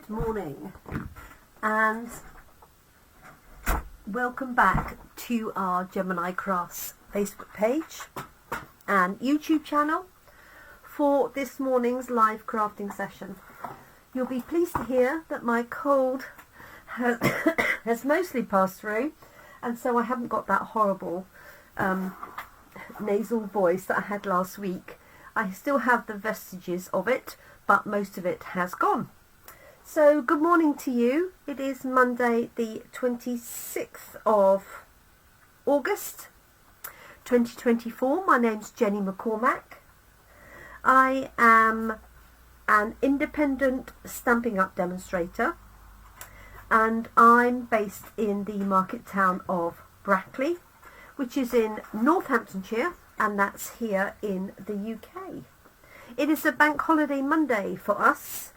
Good morning and welcome back to our Gemini Crafts Facebook page and YouTube channel for this morning's live crafting session. You'll be pleased to hear that my cold has mostly passed through, and so I haven't got that horrible nasal voice that I had last week. I still have the vestiges of it, but most of it has gone. So good morning to you. It is Monday the 26th of August 2024. My name's Jenny McCormack. I am an independent Stampin' Up demonstrator, and I'm based in the market town of Brackley, which is in Northamptonshire, and that's here in the UK. It is a bank holiday Monday for us,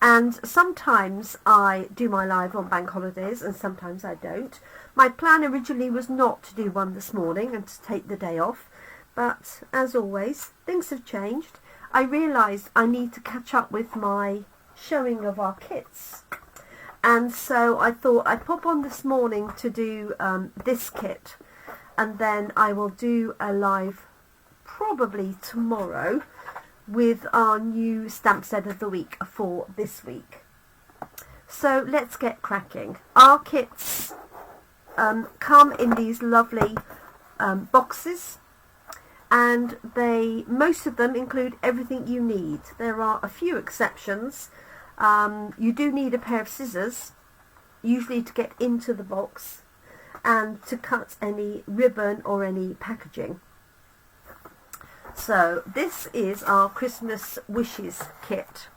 and sometimes I do my live on bank holidays and sometimes I don't. My plan originally was not to do one this morning and to take the day off, but as always things have changed. I realised I need to catch up with my showing of our kits, and so I thought I'd pop on this morning to do this kit, and then I will do a live probably tomorrow with our new stamp set of the week for this week. So let's get cracking. Our kits come in these lovely boxes, and most of them include everything you need. There are a few exceptions. You do need a pair of scissors, usually to get into the box and to cut any ribbon or any packaging. So this is our Christmas Wishes kit,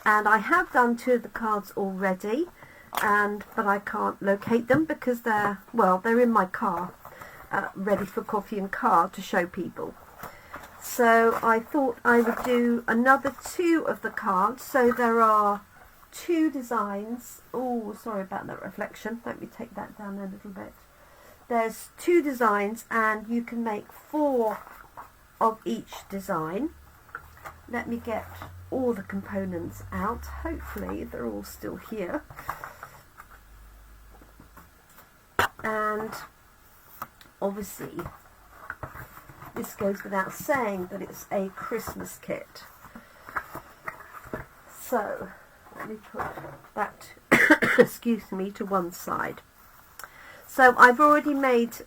and I have done two of the cards already, but I can't locate them because they're in my car, ready for coffee and card to show people. So I thought I would do another two of the cards. So there are two designs. Oh, sorry about that reflection. Let me take that down a little bit. There's two designs, and you can make four of each design. Let me get all the components out. Hopefully they're all still here. And obviously this goes without saying that it's a Christmas kit. So let me put that excuse me, to one side. So I've already made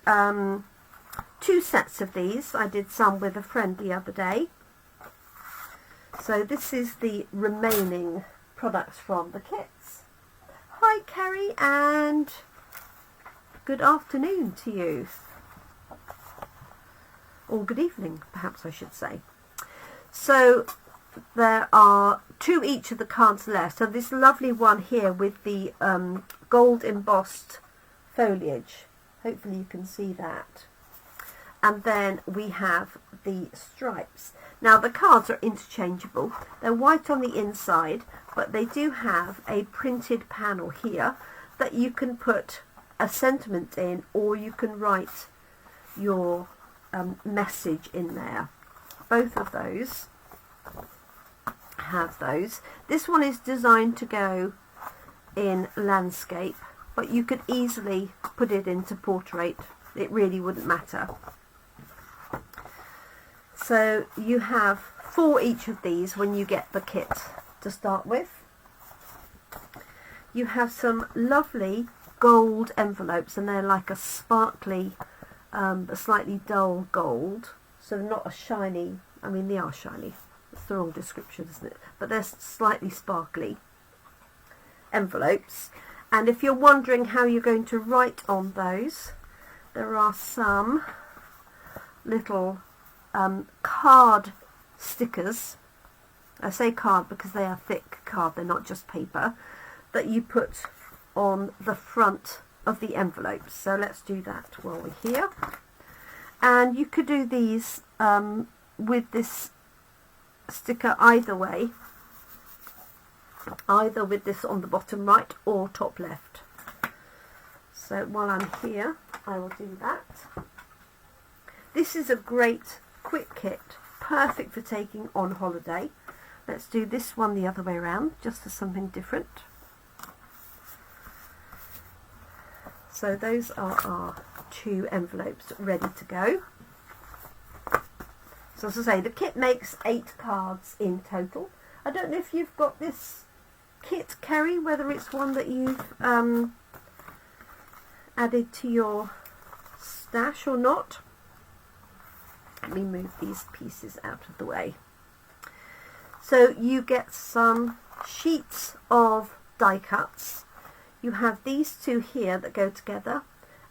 two sets of these. I did some with a friend the other day. So this is the remaining products from the kits. Hi Kerry, and good afternoon to you. Or good evening, perhaps I should say. So there are two each of the cards left. So this lovely one here with the gold embossed foliage. Hopefully you can see that. And then we have the stripes. Now the cards are interchangeable. They're white on the inside, but they do have a printed panel here that you can put a sentiment in, or you can write your message in there. Both of those have those. This one is designed to go in landscape, but you could easily put it into portrait. It really wouldn't matter. So you have four each of these when you get the kit to start with. You have some lovely gold envelopes, and they're like a sparkly, a slightly dull gold. So they're not a shiny, I mean they are shiny, that's the wrong description, isn't it? But they're slightly sparkly envelopes. And if you're wondering how you're going to write on those, there are some little card stickers. I say card because they are thick card, they're not just paper, that you put on the front of the envelopes. So let's do that while we're here. And you could do these with this sticker either way, either with this on the bottom right or top left. So while I'm here I will do that. This is a great quick kit, perfect for taking on holiday. Let's do this one the other way around, just for something different. So those are our 2 envelopes ready to go. So as I say, the kit makes 8 cards in total. I don't know if you've got this kit, Kerry, whether it's one that you've added to your stash or not. Let me move these pieces out of the way. So you get some sheets of die cuts. You have these 2 here that go together,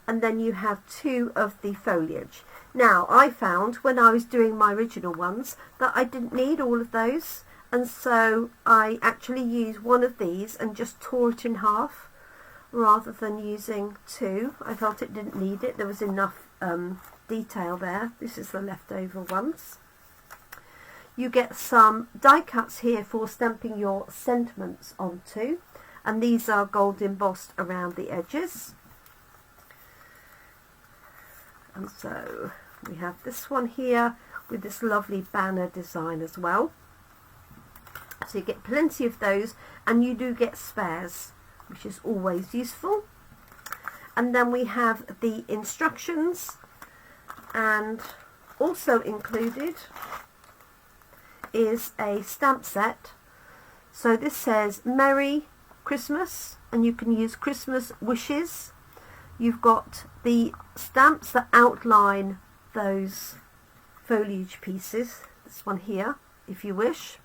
and then you have 2 of the foliage. Now, I found when I was doing my original ones that I didn't need all of those, and so I actually used one of these and just tore it in half rather than using 2. I felt it didn't need it. There was enough detail there. This is the leftover ones. You get some die cuts here for stamping your sentiments onto, and these are gold embossed around the edges. And so we have this one here with this lovely banner design as well. So you get plenty of those, and you do get spares, which is always useful. And then we have the instructions, and also included is a stamp set. So this says Merry Christmas, and you can use Christmas wishes. You've got the stamps that outline those foliage pieces, this one here if you wish,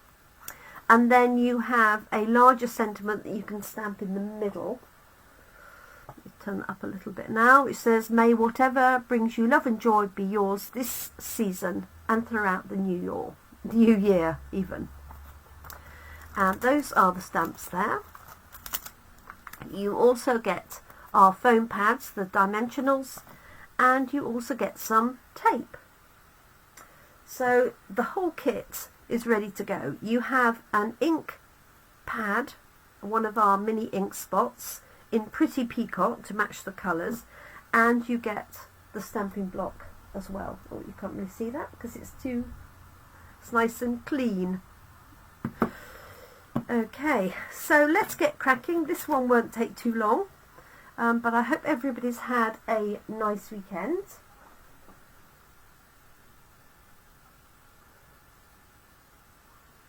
and then you have a larger sentiment that you can stamp in the middle. Let me turn it up a little bit now. It says, may whatever brings you love and joy be yours this season and throughout the new year even. And those are the stamps there. You also get our foam pads, the dimensionals, and you also get some tape. So the whole kit is ready to go. You have an ink pad, one of our mini ink spots in Pretty Peacock to match the colours, and you get the stamping block as well. Oh, you can't really see that because it's nice and clean. Okay, so let's get cracking. This one won't take too long, but I hope everybody's had a nice weekend.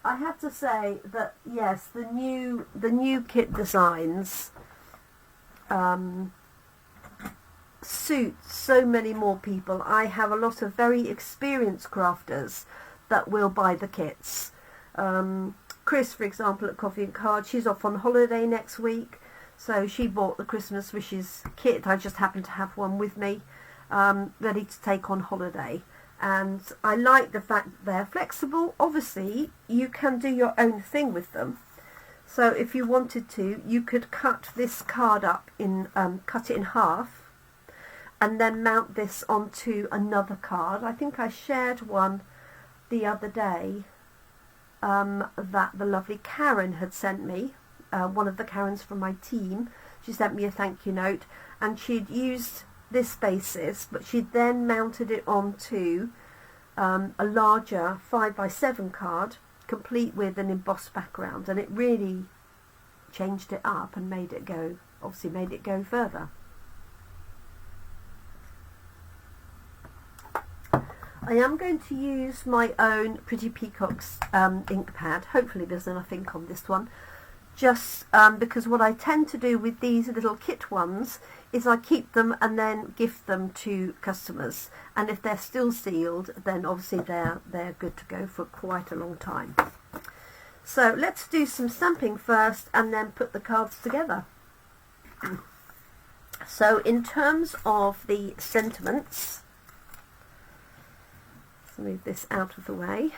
I have to say that yes, the new kit designs suit so many more people. I have a lot of very experienced crafters that will buy the kits. Chris, for example, at Coffee and Cards, she's off on holiday next week, so she bought the Christmas Wishes kit. I just happen to have one with me, ready to take on holiday. And I like the fact that they're flexible. Obviously, you can do your own thing with them. So if you wanted to, you could cut this card up cut it in half, and then mount this onto another card. I think I shared one the other day that the lovely Karen had sent me, one of the Karens from my team. She sent me a thank you note, and she'd used this basis, but she'd then mounted it onto a larger 5x7 card, complete with an embossed background, and it really changed it up and made it go further. I am going to use my own Pretty Peacock's ink pad. Hopefully there's enough ink on this one, just because what I tend to do with these little kit ones is I keep them and then gift them to customers, and if they're still sealed, then obviously they're good to go for quite a long time. So let's do some stamping first and then put the cards together. So in terms of the sentiments, let's move this out of the way.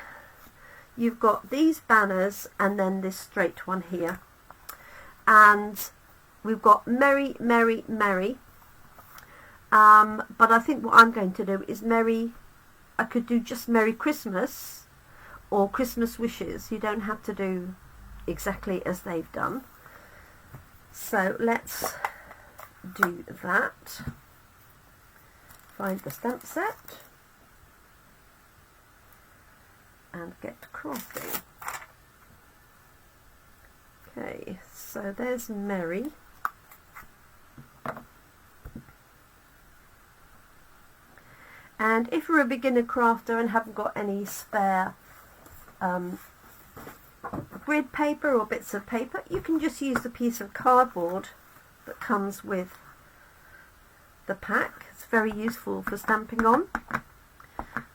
You've got these banners and then this straight one here, and we've got Merry, Merry, Merry, but I think what I'm going to do is I could do just Merry Christmas or Christmas Wishes. You don't have to do exactly as they've done. So let's do that. Find the stamp set and get crafting. Okay, so there's Mary. And if you're a beginner crafter and haven't got any spare grid paper or bits of paper, you can just use the piece of cardboard that comes with the pack. It's very useful for stamping on.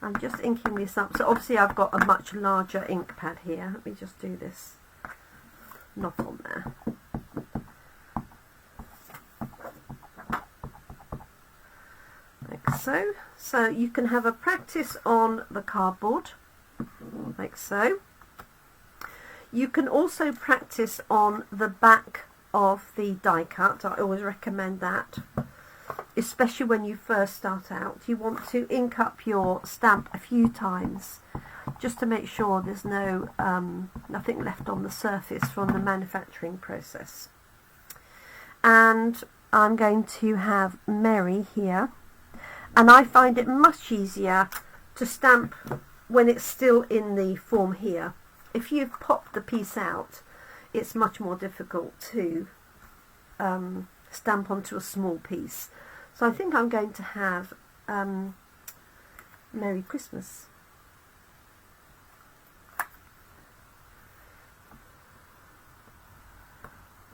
I'm just inking this up. So obviously I've got a much larger ink pad here. Let me just do this knot on there. Like so. So you can have a practice on the cardboard, like so. You can also practice on the back of the die cut. I always recommend that, especially when you first start out. You want to ink up your stamp a few times just to make sure there's no nothing left on the surface from the manufacturing process. And I'm going to have Mary here, and I find it much easier to stamp when it's still in the form here. If you've popped the piece out, it's much more difficult to stamp onto a small piece. So I think I'm going to have Merry Christmas.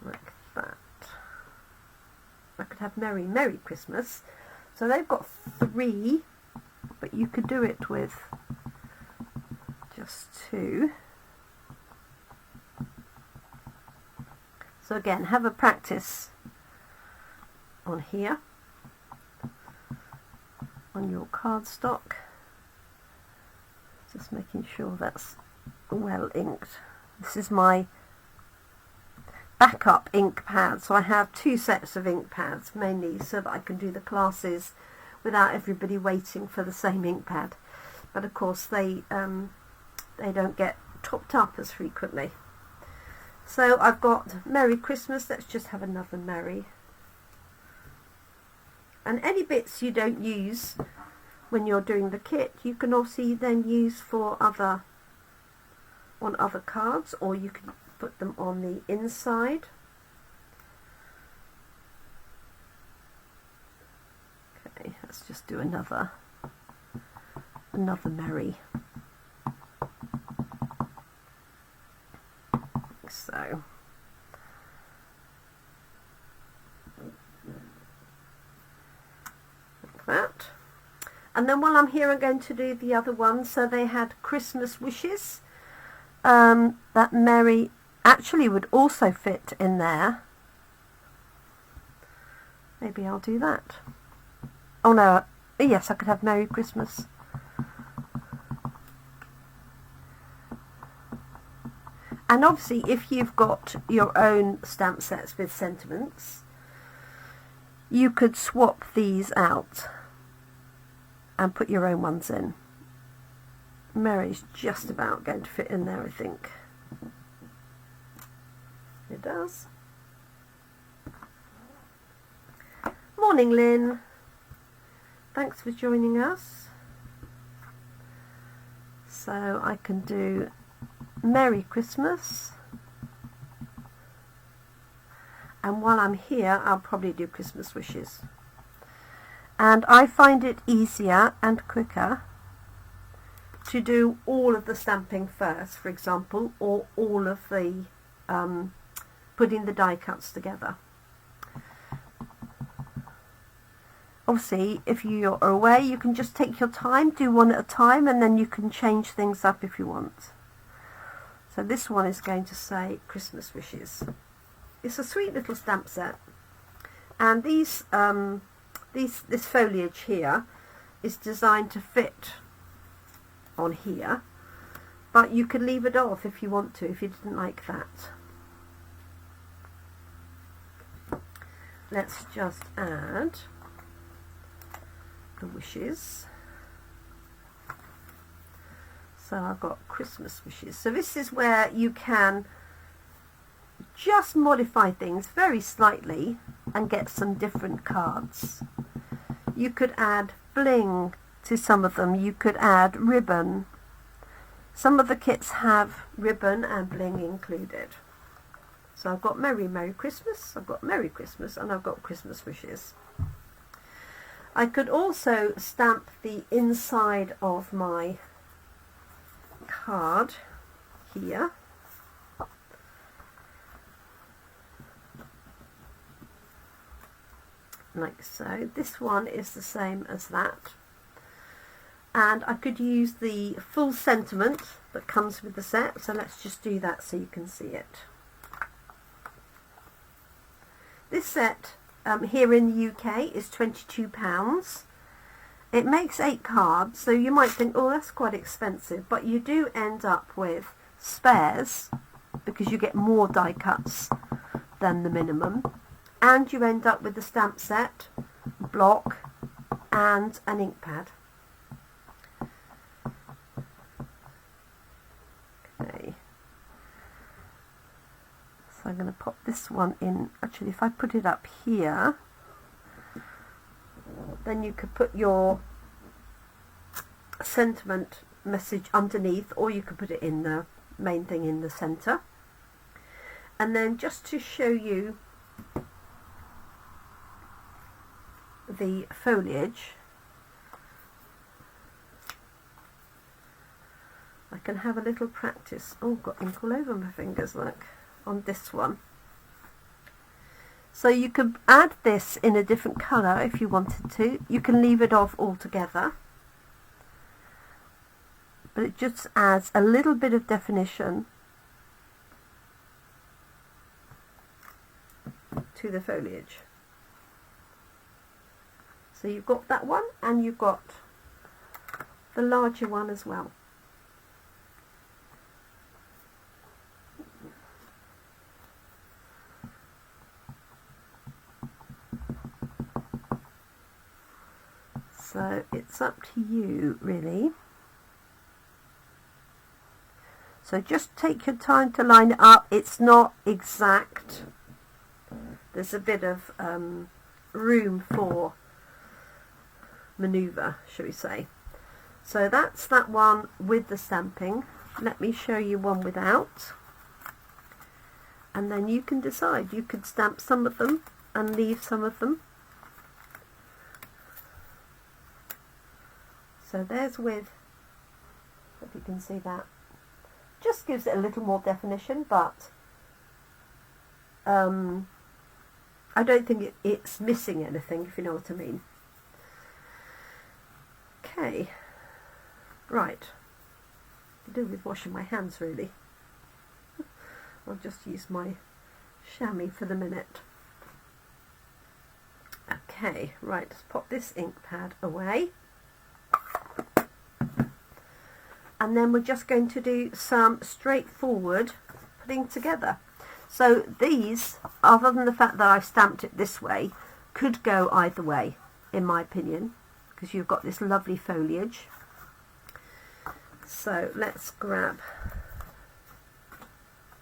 Like that. I could have Merry Merry Christmas. So they've got 3, but you could do it with just 2. So again, have a practice on here, on your cardstock, just making sure that's well inked. This is my backup ink pad, so I have 2 sets of ink pads, mainly so that I can do the classes without everybody waiting for the same ink pad. But of course they don't get topped up as frequently. So I've got Merry Christmas. Let's just have another Merry. And any bits you don't use when you're doing the kit, you can obviously then use for on other cards, or you can put them on the inside. Okay, let's just do another Merry. So like that. And then while I'm here, I'm going to do the other one. So they had Christmas Wishes. That Mary actually would also fit in there. Maybe I'll do that. Oh no, yes, I could have Merry Christmas. And obviously, if you've got your own stamp sets with sentiments, you could swap these out and put your own ones in. Mary's just about going to fit in there, I think. It does. Morning, Lynn. Thanks for joining us. So I can do Merry Christmas, and while I'm here I'll probably do Christmas Wishes. And I find it easier and quicker to do all of the stamping first, for example, or all of the putting the die cuts together. Obviously, if you're away, you can just take your time, do one at a time, and then you can change things up if you want. So this one is going to say Christmas Wishes. It's a sweet little stamp set, and this foliage here is designed to fit on here, but you could leave it off if you want to, if you didn't like that. Let's just add the wishes. So I've got Christmas Wishes. So this is where you can just modify things very slightly and get some different cards. You could add bling to some of them. You could add ribbon. Some of the kits have ribbon and bling included. So I've got Merry Merry Christmas, I've got Merry Christmas, and I've got Christmas Wishes. I could also stamp the inside of my card here. Like so. This one is the same as that. And I could use the full sentiment that comes with the set, so let's just do that so you can see it. This set here in the UK is £22. It makes 8 cards, so you might think, oh, that's quite expensive, but you do end up with spares because you get more die cuts than the minimum, and you end up with the stamp set, block, and an ink pad. Okay, so I'm going to pop this one in. Actually, if I put it up here, then you could put your sentiment message underneath, or you could put it in the main thing in the center. And then just to show you the foliage, I can have a little practice. Oh, got ink all over my fingers, look, on this one. So you could add this in a different colour if you wanted to. You can leave it off altogether, but it just adds a little bit of definition to the foliage. So you've got that one, and you've got the larger one as well. So it's up to you, really. So just take your time to line it up. It's not exact. There's a bit of room for manoeuvre, shall we say. So that's that one with the stamping. Let me show you one without, and then you can decide. You could stamp some of them and leave some of them. So there's with, if you can see that, just gives it a little more definition, but I don't think it's missing anything, if you know what I mean. Okay, right, to do with washing my hands really. I'll just use my chamois for the minute. Okay, right, let's pop this ink pad away. And then we're just going to do some straightforward putting together. So these, other than the fact that I've stamped it this way, could go either way, in my opinion, because you've got this lovely foliage. So let's grab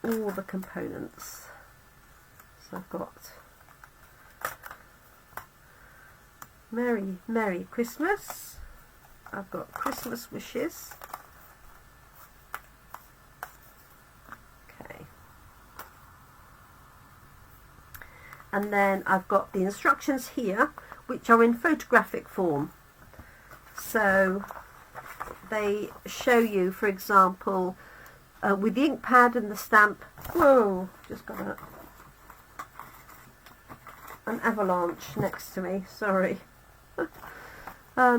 all the components. So I've got Merry Merry Christmas. I've got Christmas Wishes. Okay. And then I've got the instructions here, which are in photographic form. So they show you, for example, with the ink pad and the stamp. Whoa, just got an avalanche next to me, sorry.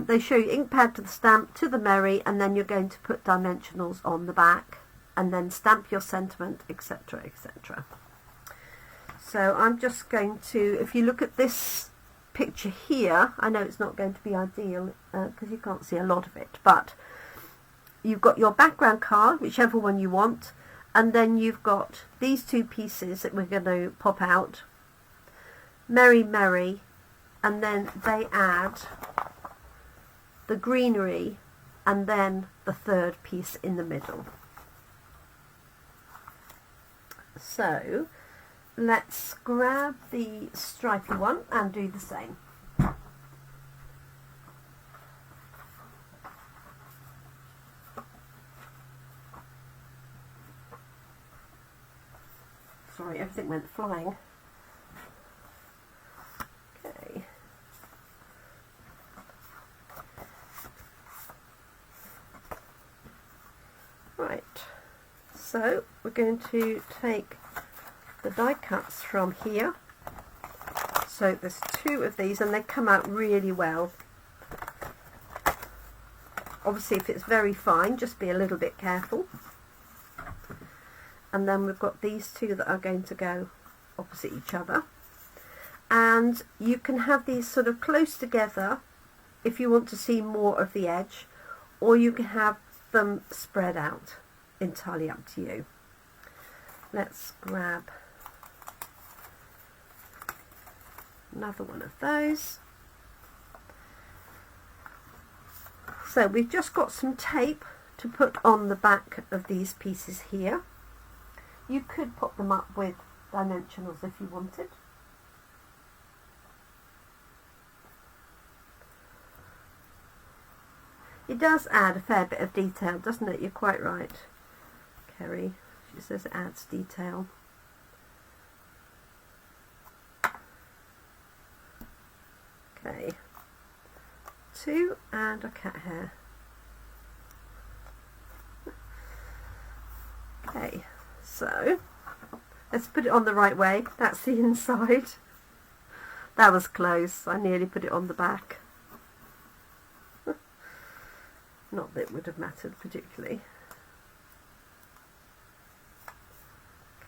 They show you ink pad to the stamp, to the Merry, and then you're going to put dimensionals on the back, and then stamp your sentiment, etc., etc. So I'm just going to, if you look at this picture here, I know it's not going to be ideal because you can't see a lot of it, but you've got your background card, whichever one you want, and then you've got these two pieces that we're going to pop out, Merry Merry, and then they add the greenery and then the third piece in the middle. So let's grab the stripy one and do the same. Sorry, Sorry, everything went flying. Okay. Right, so we're going to take the die cuts from here. So there's 2 of these and they come out really well. Obviously if it's very fine, just be a little bit careful. And then we've got these 2 that are going to go opposite each other. And you can have these sort of close together if you want to see more of the edge, or you can have them spread out. Entirely up to you. Let's grab another one of those. So we've just got some tape to put on the back of these pieces here. You could put them up with dimensionals if you wanted. It does add a fair bit of detail, doesn't it? You're quite right, Kerry. She says it adds detail. Okay, 2 and a cat hair. Okay, so let's put it on the right way. That's the inside. That was close. I nearly put it on the back. Not that it would have mattered particularly.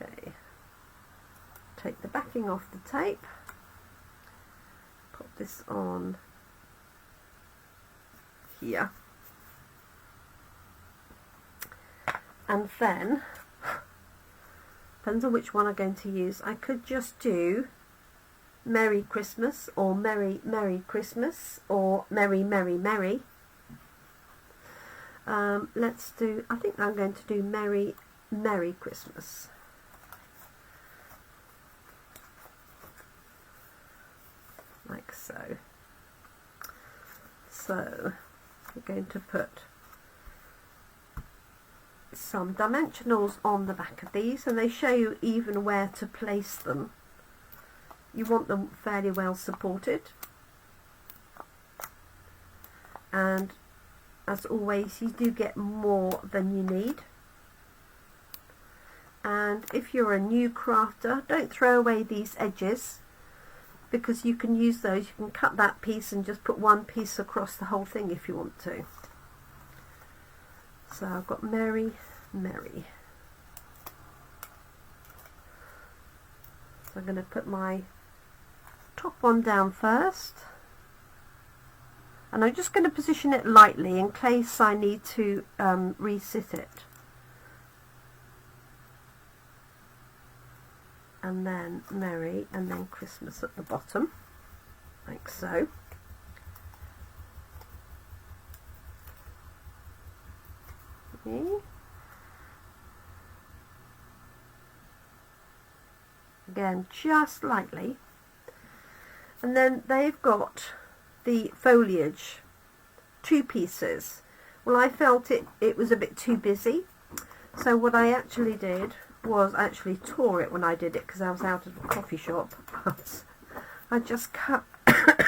Okay, take the backing off the tape, put this on here, and then, depends on which one I'm going to use, I could just do Merry Christmas, or Merry Merry Christmas, or Merry Merry Merry. Let's do, I think I'm going to do Merry Merry Christmas. Like so. So we're going to put some dimensionals on the back of these, and they show you even where to place them. You want them fairly well supported, and as always you do get more than you need. And if you're a new crafter, don't throw away these edges, because you can use those. You can cut that piece and just put one piece across the whole thing if you want to. So I've got Merry Merry. So I'm going to put my top one down first, and I'm just going to position it lightly in case I need to resit it. And then Merry, and then Christmas at the bottom, like so. Okay. Again, just lightly. And then they've got the foliage, 2 pieces. Well, I felt it was a bit too busy, so what I actually did was actually tore it when I did it, because I was out of the coffee shop. But I just cut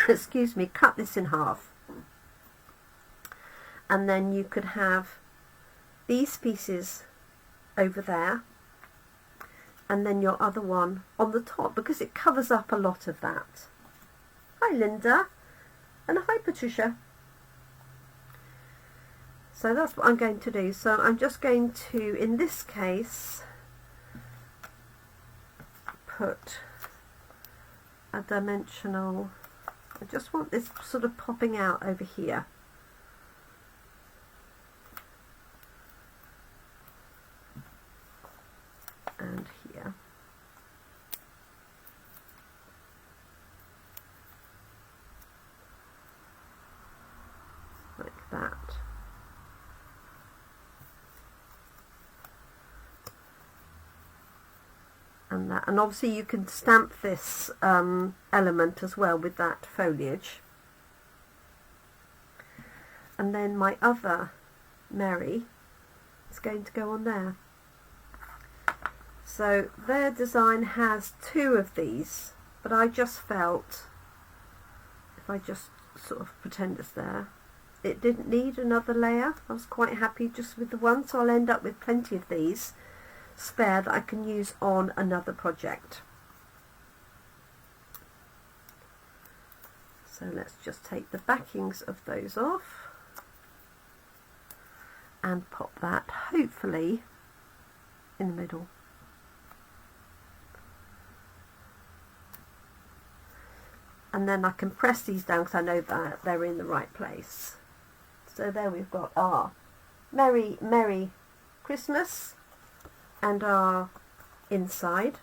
excuse me, cut this in half, and then you could have these pieces over there, and then your other one on the top, because it covers up a lot of that. Hi Linda, and hi Patricia. So that's what I'm going to do. So I'm just going to, in this case, put a dimensional. I just want this sort of popping out over here. And here. Like that. And that, and obviously you can stamp this element as well with that foliage. And then my other Merry is going to go on there. So their design has 2 of these, but I just felt if I just sort of pretend it's there, it didn't need another layer. I was quite happy just with the one, so I'll end up with plenty of these spare that I can use on another project. So let's just take the backings of those off and pop that hopefully in the middle. And then I can press these down because I know that they're in the right place. So there we've got our Merry Merry Christmas and our inside.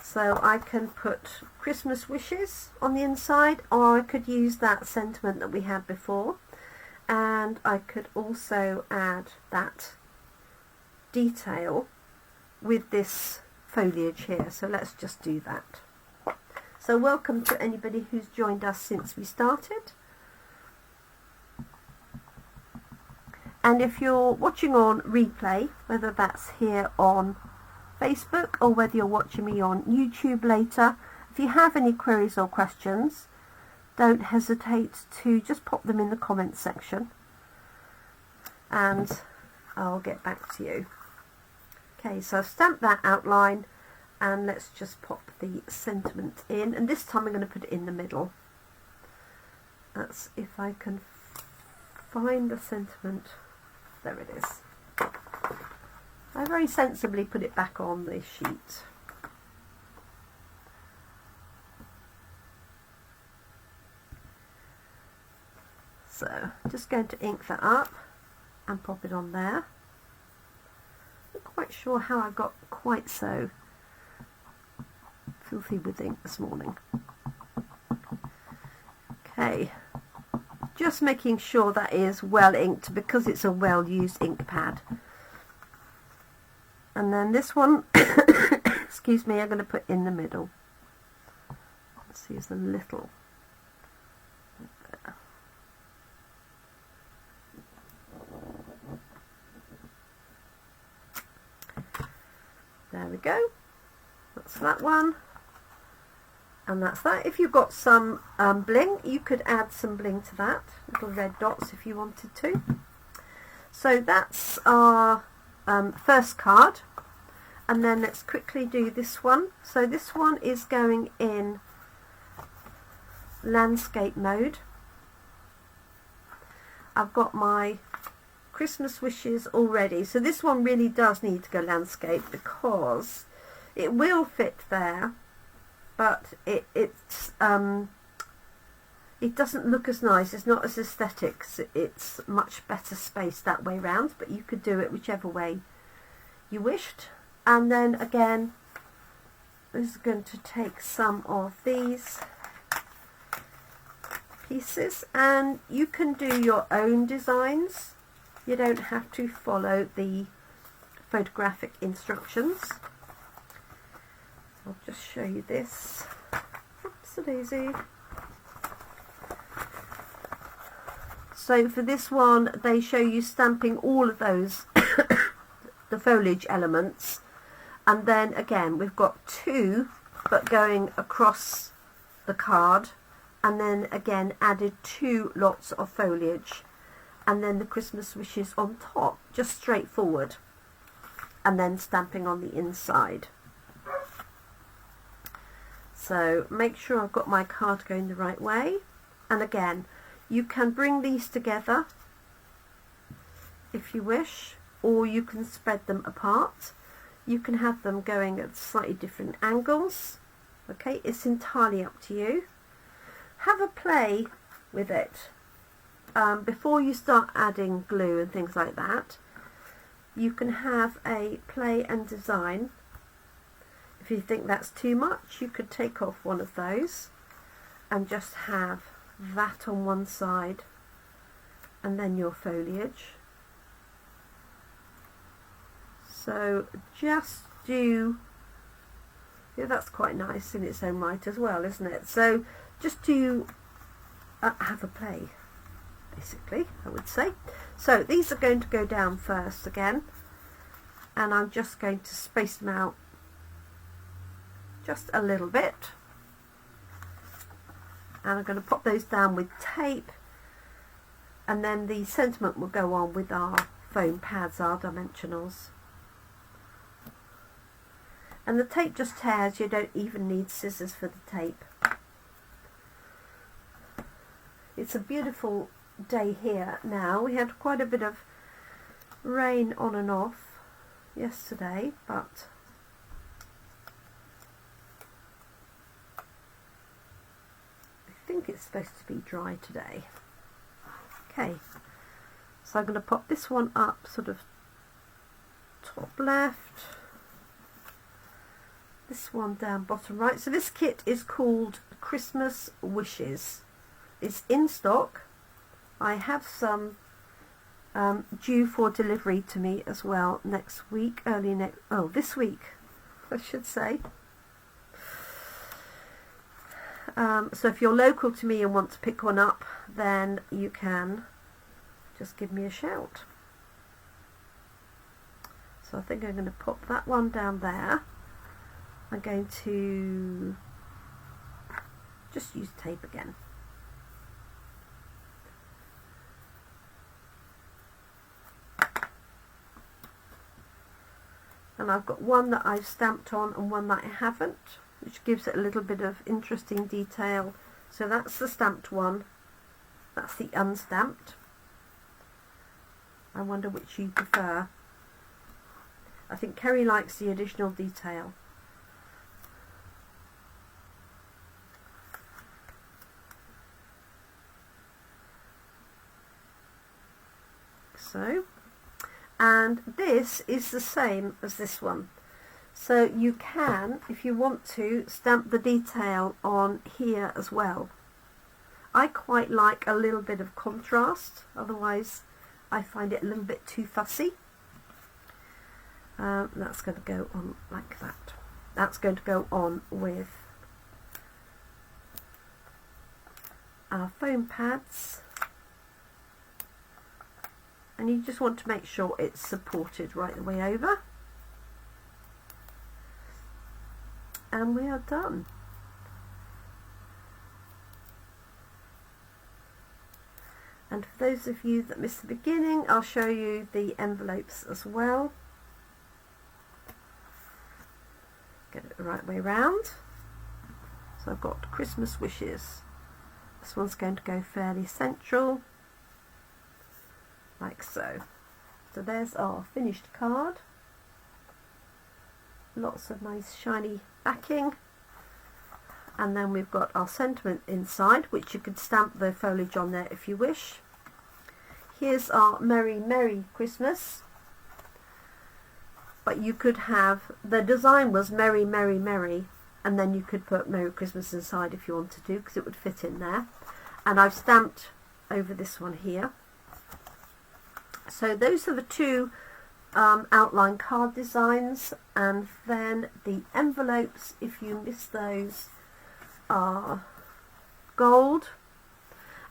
So I can put Christmas wishes on the inside, or I could use that sentiment that we had before, and I could also add that detail with this foliage here. So let's just do that. So welcome to anybody who's joined us since we started. And if you're watching on replay, whether that's here on Facebook or whether you're watching me on YouTube later, if you have any queries or questions, don't hesitate to just pop them in the comments section and I'll get back to you. Okay, so I've stamped that outline, and let's just pop the sentiment in, and this time I'm going to put it in the middle. That's if I can find the sentiment. There it is. I very sensibly put it back on the sheet. So I'm just going to ink that up and pop it on there. Not quite sure how I got quite so filthy with ink this morning. Okay, just making sure that is well inked because it's a well used ink pad. And then this one, excuse me, I'm going to put in the middle. Let's see, there's a little there. There we go. That's that one. And that's that. If you've got some bling, you could add some bling to that. Little red dots if you wanted to. So that's our first card. And then let's quickly do this one. So this one is going in landscape mode. I've got my Christmas wishes already. So this one really does need to go landscape because it will fit there, but it doesn't look as nice. It's not as aesthetic. It's much better spaced that way round, but you could do it whichever way you wished. And then again, this is going to take some of these pieces, and you can do your own designs. You don't have to follow the photographic instructions. I'll just show you this. Oops, a daisy. So for this one, they show you stamping all of those, the foliage elements. And then again, we've got 2, but going across the card. And then again, added 2 lots of foliage. And then the Christmas wishes on top, just straightforward. And then stamping on the inside. So make sure I've got my card going the right way. And again, you can bring these together if you wish, or you can spread them apart. You can have them going at slightly different angles. Okay, it's entirely up to you. Have a play with it. Before you start adding glue and things like that, you can have a play and design. If you think that's too much, you could take off one of those and just have that on one side and then your foliage. So just do, yeah, that's quite nice in its own right as well, isn't it? So just to have a play, basically, I would say. So these are going to go down first again. and I'm just going to space them out just a little bit, and I'm going to pop those down with tape, and then the sentiment will go on with our foam pads, our dimensionals. And the tape just tears, you don't even need scissors for the tape. It's a beautiful day here now. We had quite a bit of rain on and off yesterday, but I think it's supposed to be dry today. Okay, so I'm going to pop this one up sort of top left, this one down bottom right. So this kit is called Christmas Wishes. It's in stock. I have some due for delivery to me as well next week, this week I should say. So if you're local to me and want to pick one up, then you can just give me a shout. So I think I'm going to pop that one down there. I'm going to just use tape again. And I've got one that I've stamped on and one that I haven't, which gives it a little bit of interesting detail. So that's the stamped one, that's the unstamped. I wonder which you prefer. I think Kerry likes the additional detail. So, and this is the same as this one. So you can, if you want to, stamp the detail on here as well. I quite like a little bit of contrast, otherwise I find it a little bit too fussy. That's going to go on like that. That's going to go on with our foam pads. And you just want to make sure it's supported right the way over. And we are done. And for those of you that missed the beginning, I'll show you the envelopes as well. Get it the right way round. So I've got Christmas Wishes. This one's going to go fairly central, like so. So there's our finished card. Lots of nice shiny backing. And then we've got our sentiment inside, which you could stamp the foliage on there if you wish. Here's our Merry Merry Christmas. But you could have, the design was Merry Merry Merry, and then you could put Merry Christmas inside if you wanted to, because it would fit in there. And I've stamped over this one here. So those are the two outline card designs, and then the envelopes, if you miss those, are gold,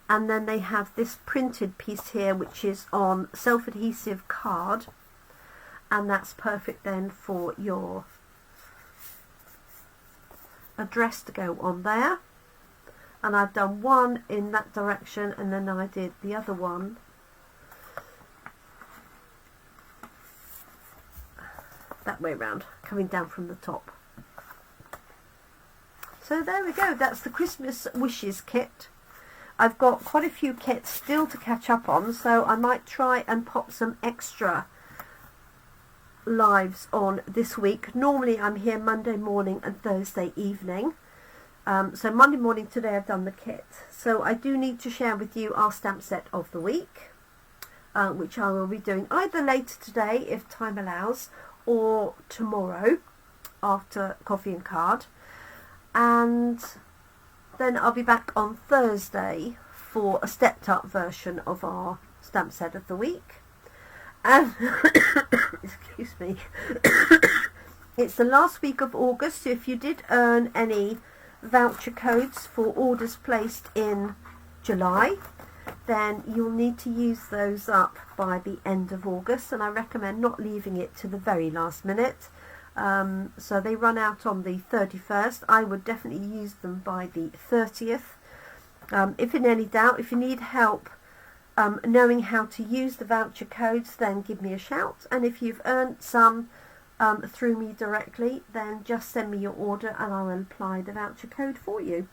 and then they have this printed piece here which is on self-adhesive card, and that's perfect then for your address to go on there. And I've done one in that direction, and then I did the other one that way round, coming down from the top. So there we go, that's the Christmas Wishes kit. I've got quite a few kits still to catch up on, so I might try and pop some extra lives on this week. Normally I'm here Monday morning and Thursday evening. So Monday morning today I've done the kit. So I do need to share with you our stamp set of the week, which I will be doing either later today if time allows, or tomorrow after coffee and card. And then I'll be back on Thursday for a stepped up version of our stamp set of the week. And excuse me, it's the last week of August, so if you did earn any voucher codes for orders placed in July, then you'll need to use those up by the end of August, and I recommend not leaving it to the very last minute. So they run out on the 31st. I would definitely use them by the 30th. If in any doubt, if you need help knowing how to use the voucher codes, then give me a shout. And if you've earned some through me directly, then just send me your order and I will apply the voucher code for you.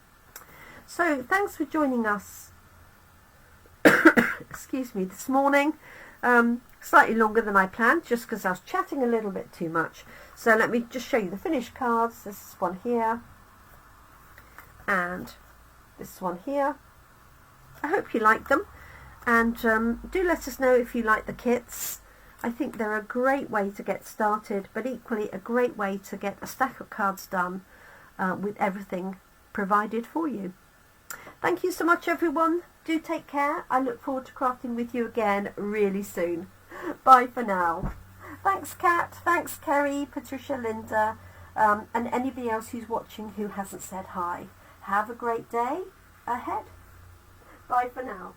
So thanks for joining us excuse me, this morning. Slightly longer than I planned, just because I was chatting a little bit too much. So let me just show you the finished cards. This is one here and this one here. I hope you like them, and do let us know if you like the kits. I think they're a great way to get started, but equally a great way to get a stack of cards done with everything provided for you. Thank you so much, everyone. Do take care. I look forward to crafting with you again really soon. Bye for now. Thanks, Kat. Thanks, Kerry, Patricia, Linda, and anybody else who's watching who hasn't said hi. Have a great day ahead. Bye for now.